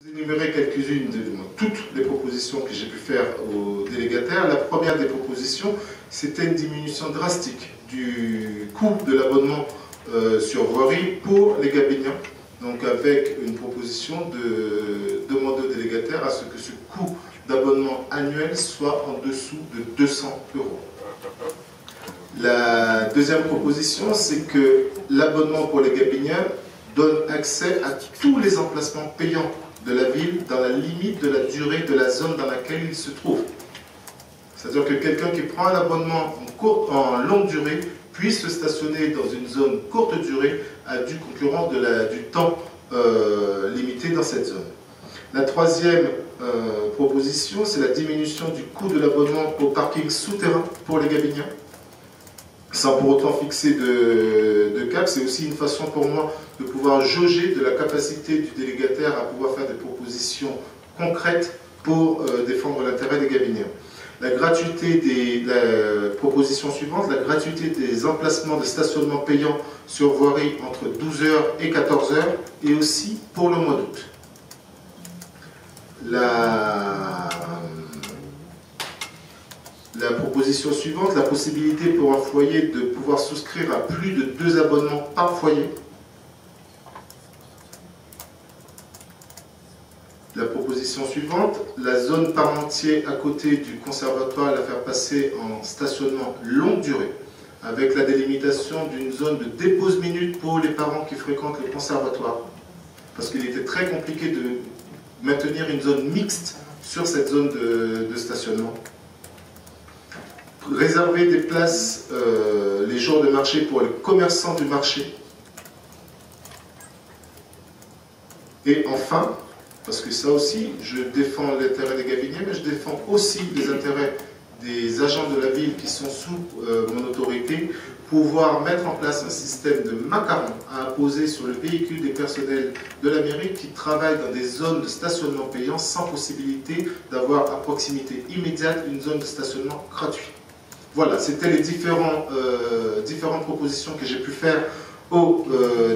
Je vais énumérer quelques-unes de toutes les propositions que j'ai pu faire aux délégataires. La première des propositions, c'était une diminution drastique du coût de l'abonnement sur voirie pour les Gabéniens. Donc avec une proposition de demander aux délégataires à ce que ce coût d'abonnement annuel soit en dessous de 200 €. La deuxième proposition, c'est que l'abonnement pour les Gabéniens donne accès à tous les emplacements payants de la ville dans la limite de la durée de la zone dans laquelle il se trouve. C'est-à-dire que quelqu'un qui prend un abonnement en longue durée puisse se stationner dans une zone courte durée à du concurrent du temps limité dans cette zone. La troisième proposition, c'est la diminution du coût de l'abonnement au parking souterrain pour les Gabéniens. Sans pour autant fixer de cap, c'est aussi une façon pour moi de pouvoir jauger de la capacité du délégataire à pouvoir faire des propositions concrètes pour défendre l'intérêt des Gabéniens. La proposition suivante, la gratuité des emplacements de stationnement payants sur voirie entre 12 h et 14 h et aussi pour le mois d'août. La proposition suivante, la possibilité pour un foyer de pouvoir souscrire à plus de 2 abonnements par foyer. La proposition suivante, la zone parmentier à côté du conservatoire, la faire passer en stationnement longue durée, avec la délimitation d'une zone de dépose minute pour les parents qui fréquentent le conservatoire. Parce qu'il était très compliqué de maintenir une zone mixte sur cette zone de stationnement. Réserver des places les jours de marché pour les commerçants du marché. Et enfin, parce que ça aussi, je défends l'intérêt des Gabéniens, mais je défends aussi les intérêts des agents de la ville qui sont sous mon autorité, pouvoir mettre en place un système de macarons à imposer sur le véhicule des personnels de la mairie qui travaillent dans des zones de stationnement payant sans possibilité d'avoir à proximité immédiate une zone de stationnement gratuit. Voilà, c'était les différentes propositions que j'ai pu faire aux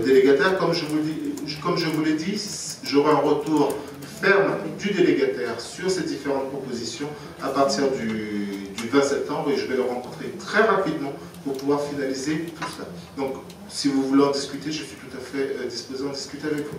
délégataires. Comme je vous l'ai dit, j'aurai un retour ferme du délégataire sur ces différentes propositions à partir du 20 septembre et je vais le rencontrer très rapidement pour pouvoir finaliser tout cela. Donc, si vous voulez en discuter, je suis tout à fait disposé à en discuter avec vous.